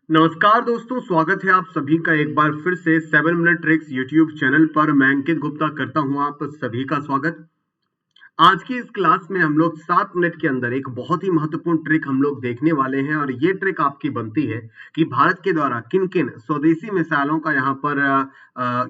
नमस्कार दोस्तों, स्वागत है आप सभी का एक बार फिर से 7 मिनट ट्रिक्स यूट्यूब चैनल पर। मैं अंकित गुप्ता करता हूं आप सभी का स्वागत। आज की इस क्लास में हम लोग 7 मिनट के अंदर एक बहुत ही महत्वपूर्ण ट्रिक हम लोग देखने वाले हैं और ये ट्रिक आपकी बनती है कि भारत के द्वारा किन किन स्वदेशी मिसाइलों का यहाँ पर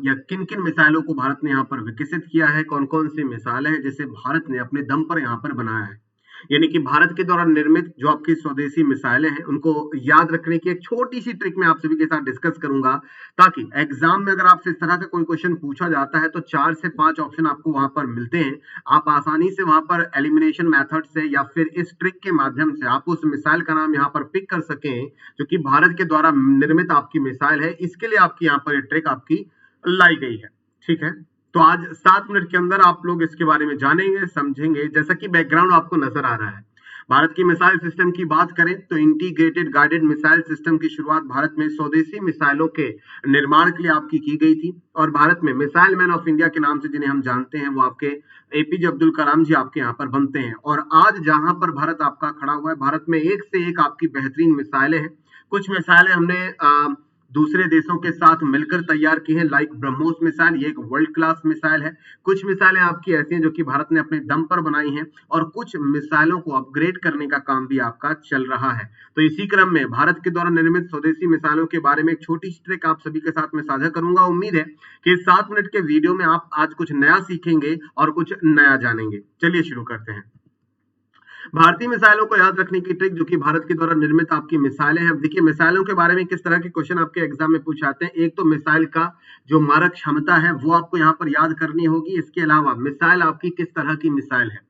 या किन किन मिसाइलों को भारत ने यहाँ पर विकसित किया है, कौन कौन सी मिसाइलें हैं जिसे भारत ने अपने दम पर यहाँ पर बनाया है। यानी कि भारत के द्वारा निर्मित जो आपकी स्वदेशी मिसाइलें हैं उनको याद रखने की एक छोटी सी ट्रिक मैं आप सभी के साथ डिस्कस करूंगा, ताकि एग्जाम में अगर आपसे इस तरह का कोई क्वेश्चन पूछा जाता है तो 4 से 5 ऑप्शन आपको वहां पर मिलते हैं। आप आसानी से वहां पर एलिमिनेशन मेथड से या फिर इस ट्रिक के माध्यम से आप उस मिसाइल का नाम यहाँ पर पिक कर सकें जो कि भारत के द्वारा निर्मित आपकी मिसाइल है। इसके लिए आपकी यहाँ पर ये ट्रिक आपकी लाई गई है। ठीक है, तो आज 7 मिनट के अंदर आप लोग इसके बारे में जानेंगे, समझेंगे। जैसा कि बैकग्राउंड आपको नजर आ रहा है, भारत की मिसाइल सिस्टम की बात करें तो इंटीग्रेटेड गाइडेड मिसाइल सिस्टम की शुरुआत भारत में स्वदेशी मिसाइलों के निर्माण के लिए आपकी की गई थी। और भारत में मिसाइल मैन ऑफ इंडिया के नाम से जिन्हें हम जानते हैं वो आपके एपीजे अब्दुल कलाम जी आपके यहाँ पर बनते हैं। और आज जहां पर भारत आपका खड़ा हुआ है, भारत में एक से एक आपकी बेहतरीन मिसाइलें हैं। कुछ मिसाइलें हमने दूसरे देशों के साथ मिलकर तैयार की है, लाइक ब्रह्मोस मिसाइल, ये एक वर्ल्ड क्लास मिसाइल है। कुछ मिसाइलें आपकी ऐसी हैं जो कि भारत ने अपने दम पर बनाई हैं और कुछ मिसाइलों को अपग्रेड करने का काम भी आपका चल रहा है। तो इसी क्रम में भारत के द्वारा निर्मित स्वदेशी मिसाइलों के बारे में एक छोटी सी ट्रिक आप सभी के साथ में साझा करूंगा। उम्मीद है कि 7 मिनट के वीडियो में आप आज कुछ नया सीखेंगे और कुछ नया जानेंगे। चलिए शुरू करते हैं। भारतीय मिसाइलों को याद रखने की ट्रिक जो कि भारत के द्वारा निर्मित आपकी मिसाइलें हैं। देखिए, मिसाइलों के बारे में किस तरह के क्वेश्चन आपके एग्जाम में पूछे जाते हैं। एक तो मिसाइल का जो मारक क्षमता है वो आपको यहाँ पर याद करनी होगी। इसके अलावा मिसाइल आपकी किस तरह की मिसाइल है।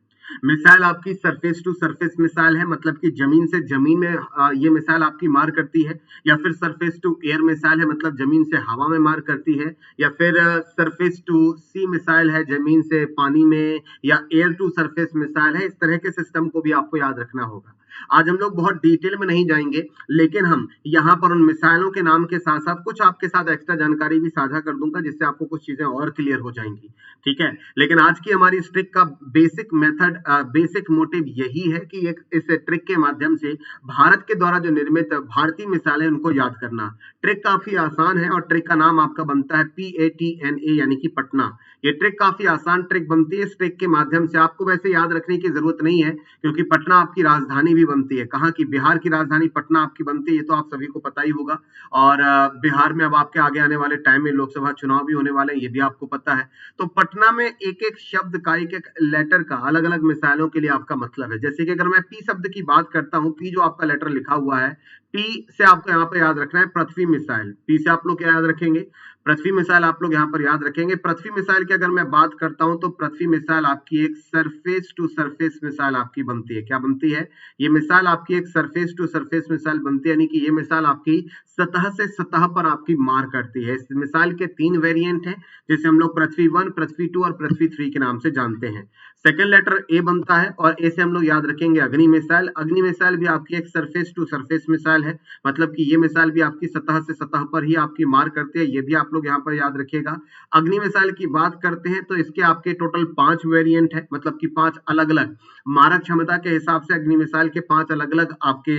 मिसाइल आपकी सरफेस टू सरफेस मिसाइल है, मतलब कि जमीन से जमीन में ये मिसाइल आपकी मार करती है, या फिर सरफेस टू एयर मिसाइल है, मतलब जमीन से हवा में मार करती है, या फिर सरफेस टू सी मिसाइल है, जमीन से पानी में, या एयर टू सरफेस मिसाइल है। इस तरह के सिस्टम को भी आपको याद रखना होगा। आज हम लोग बहुत डिटेल में नहीं जाएंगे, लेकिन हम यहाँ पर उन मिसाइलों के नाम के साथ साथ कुछ आपके साथ एक्स्ट्रा जानकारी भी साझा कर दूंगा, जिससे आपको कुछ चीजें और क्लियर हो जाएंगी। ठीक है, लेकिन आज की हमारी इस ट्रिक का बेसिक मेथड, बेसिक मोटिव यही है कि एक इस ट्रिक के माध्यम से भारत के द्वारा जो निर्मित भारतीय मिसाइलें उनको याद करना। ट्रिक काफी आसान है और ट्रिक का नाम आपका बनता है PATNA, यानी कि पटना। ये ट्रिक काफी आसान ट्रिक बनती है। इस ट्रिक के माध्यम से आपको वैसे याद रखने की जरूरत नहीं है, क्योंकि पटना आपकी राजधानी भी बनती है। कहाँ की? बिहार की राजधानी पटना आपकी बनती है, ये तो आप सभी को पता ही होगा। और बिहार में अब आपके आगे आने वाले टाइम में लोकसभा चुनाव भी होने वाले हैं, ये भी आपको पता है। तो पटना में एक एक शब्द का, एक एक लेटर का अलग अलग मिसाइलों के लिए आपका मतलब है। जैसे कि अगर मैं पी शब्द की बात करता हूं, पी जो आपका लेटर लिखा हुआ है, पी से आपको यहाँ पे याद रखना है पृथ्वी मिसाइल। पी से आप लोग क्या याद रखेंगे? पृथ्वी मिसाइल आप लोग यहाँ पर याद रखेंगे। पृथ्वी मिसाइल की अगर मैं बात करता हूं तो पृथ्वी मिसाइल आपकी एक सरफेस टू सरफेस मिसाइल आपकी बनती है। क्या बनती है? ये मिसाइल आपकी एक सरफेस टू सरफेस मिसाइल बनती है, यानी कि ये मिसाइल आपकी सतह से सतह पर आपकी मार करती है। इस मिसाइल के 3 वेरिएंट हैं, जिसे हम लोग पृथ्वी 1, पृथ्वी 2 और पृथ्वी 3 के नाम से जानते हैं। सेकंड लेटर ए बनता है और ए से हम लोग याद रखेंगे अग्नि मिसाइल। अग्नि मिसाइल भी आपकी एक सरफेस टू सरफेस मिसाइल है, मतलब कि ये मिसाइल भी आपकी सतह से सतह पर ही आपकी मार करती है। ये भी आप लोग यहाँ पर याद रखिएगा। अग्नि मिसाइल की बात करते हैं तो इसके आपके टोटल 5 वेरिएंट है, मतलब कि 5 अलग अलग मारक क्षमता के हिसाब से अग्नि मिसाइल के 5 अलग अलग आपके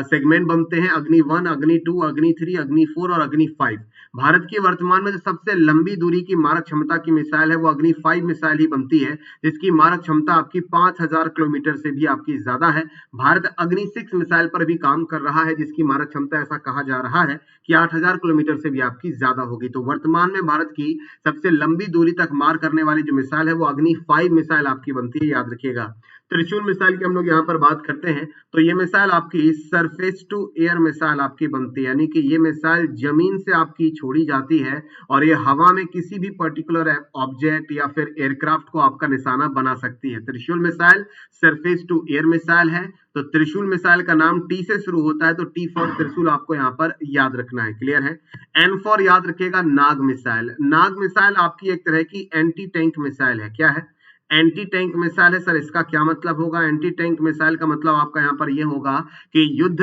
सेगमेंट बनते हैं। अग्नि 1, अग्नि 2, अग्नि 3, अग्नि 4 और अग्नि 5। भारत की वर्तमान में जो सबसे लंबी दूरी की मारक क्षमता की मिसाइल है वो अग्नि 5 मिसाइल ही बनती है, जिसकी मारक क्षमता आपकी 5000 किलोमीटर से भी आपकी ज्यादा है। भारत अग्नि 6 मिसाइल पर भी काम कर रहा है, जिसकी मारक क्षमता ऐसा कहा जा रहा है कि 8000 किलोमीटर से भी आपकी ज्यादा होगी। तो वर्तमान में भारत की सबसे लंबी दूरी तक मार करने वाली जो मिसाइल है वो अग्नि 5 मिसाइल आपकी बनती है, याद रखिएगा। त्रिशूल मिसाइल की हम लोग यहाँ पर बात करते हैं तो ये मिसाइल आपकी सरफेस टू एयर मिसाइल आपकी बनती है, यानी कि ये मिसाइल जमीन से आपकी छोड़ी जाती है और ये हवा में किसी भी पर्टिकुलर ऑब्जेक्ट या फिर एयरक्राफ्ट को आपका निशाना बना सकती है। Trishul missile surface to air missile है। तो त्रिशूल मिसाइल का नाम टी से शुरू होता है, तो टी फॉर त्रिशूल आपको यहाँ पर याद रखना है। क्लियर है? एन फॉर याद रखिएगा नाग मिसाइल। नाग मिसाइल आपकी एक तरह की एंटी टैंक मिसाइल है। क्या है? एंटी टैंक मिसाइल है। सर इसका क्या मतलब होगा? एंटी टैंक मिसाइल का मतलब आपका यहाँ पर यह होगा कि युद्ध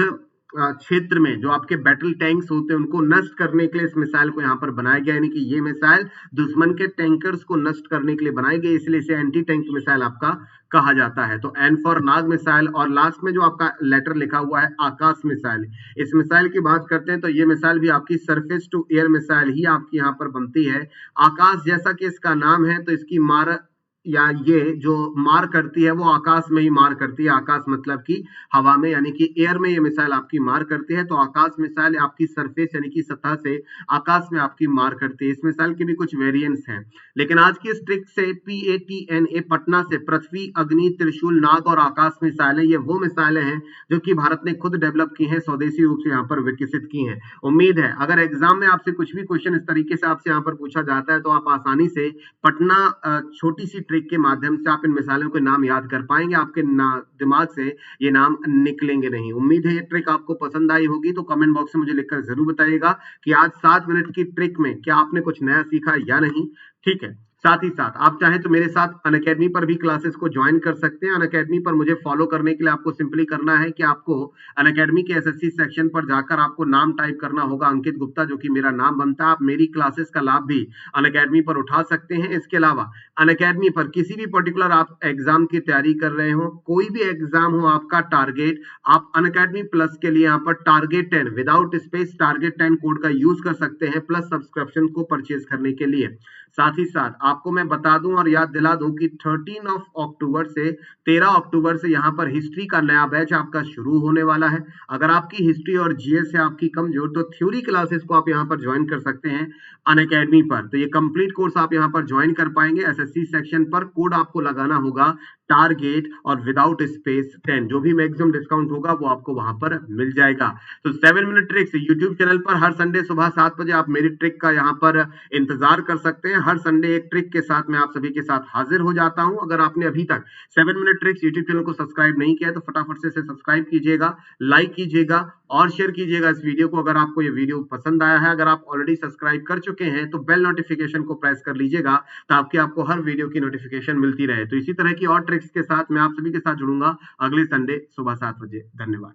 क्षेत्र में जो आपके बैटल टैंक्स होते हैं उनको नष्ट करने के लिए इस मिसाइल को यहाँ पर बनाया गया, यानी कि ये मिसाइल दुश्मन के टैंकर्स को नष्ट करने के लिए बनाई गई, इसलिए इसे एंटी टैंक मिसाइल आपका कहा जाता है। तो एन फॉर नाग मिसाइल, और लास्ट में जो आपका लेटर लिखा हुआ है आकाश मिसाइल, इस मिसाइल की बात करते हैं तो ये मिसाइल भी आपकी सरफेस टू एयर मिसाइल ही आपकी यहाँ पर बनती है। आकाश जैसा कि इसका नाम है, तो इसकी मार या ये जो मार करती है वो आकाश में ही मार करती है। आकाश मतलब कि हवा में, यानी कि एयर में ये मिसाइल आपकी मार करती है। तो आकाश मिसाइल आपकी सरफेस यानी कि सतह से आकाश में आपकी मार करती है। इस मिसाइल के भी कुछ वेरिएंट्स हैं, लेकिन आज की इस ट्रिक से PATNA पटना से पृथ्वी, अग्नि, त्रिशूल, नाग और आकाश मिसाइलें, ये वो मिसाइलें हैं जो कि भारत ने खुद डेवलप की हैं, स्वदेशी रूप से यहाँ पर विकसित की हैं। उम्मीद है अगर एग्जाम में आपसे कुछ भी क्वेश्चन इस तरीके से आपसे यहाँ पर पूछा जाता है तो आप आसानी से पटना छोटी सी ट्रिक के माध्यम से आप इन मिसाइलों के नाम याद कर पाएंगे, आपके दिमाग से ये नाम निकलेंगे नहीं। उम्मीद है ये ट्रिक आपको पसंद आई होगी, तो कमेंट बॉक्स में मुझे लिखकर जरूर बताइएगा कि आज 7 मिनट की ट्रिक में क्या आपने कुछ नया सीखा या नहीं। ठीक है, साथ ही साथ आप चाहें तो मेरे साथ अनअकैडमी पर भी क्लासेस को ज्वाइन कर सकते हैं। अनअकैडमी पर मुझे फॉलो करने के लिए आपको सिंपली करना है कि आपको अनअकैडमी के एसएससी सेक्शन पर जाकर आपको नाम टाइप करना होगा अंकित गुप्ता, जो कि मेरा नाम बनता है। आप मेरी क्लासेस का लाभ भी अनअकैडमी पर उठा सकते हैं। इसके अलावा अनअकैडमी पर किसी भी पर्टिकुलर आप एग्जाम की तैयारी कर रहे हो, कोई भी एग्जाम हो आपका टारगेट, आप अनअकैडमी प्लस के लिए यहाँ पर target 10 without space target 10 code का यूज कर सकते हैं प्लस सब्सक्रिप्शन को परचेज करने के लिए। साथ ही साथ आपको मैं बता दूं और याद दिला दूं कि 13 अक्टूबर से 13 अक्टूबर से यहाँ पर हिस्ट्री का नया बैच आपका शुरू होने वाला है। अगर आपकी हिस्ट्री और जीएस है आपकी कमजोर, तो थ्योरी क्लासेस को आप यहाँ पर ज्वाइन कर सकते हैं अनअकैडमी पर। तो ये कंप्लीट कोर्स आप यहाँ पर ज्वाइन कर पाएंगे। एसएससी सेक्शन पर कोड आपको लगाना होगा टारगेट और विदाउट स्पेस 10, जो भी मैक्सिमम डिस्काउंट होगा वो आपको वहां पर मिल जाएगा। तो 7 मिनट ट्रिक्स यूट्यूब चैनल पर हर संडे सुबह 7 बजे आप मेरी ट्रिक का यहाँ पर इंतजार कर सकते हैं। हर संडे एक ट्रिक के साथ मैं आप सभी के साथ हाजिर हो जाता हूं। अगर आपने अभी तक 7 मिनट ट्रिक्स यूट्यूब चैनल को सब्सक्राइब नहीं किया है तो फटाफट से इसे सब्सक्राइब कीजिएगा, लाइक कीजिएगा और शेयर कीजिएगा इस वीडियो को अगर आपको ये वीडियो पसंद आया है। अगर आप ऑलरेडी सब्सक्राइब कर चुके हैं तो बेल नोटिफिकेशन को प्रेस कर लीजिएगा ताकि आपको हर वीडियो की नोटिफिकेशन मिलती रहे। तो इसी तरह की और ट्रिक्स के साथ मैं आप सभी के साथ जुड़ूंगा अगले संडे सुबह 7 बजे। धन्यवाद।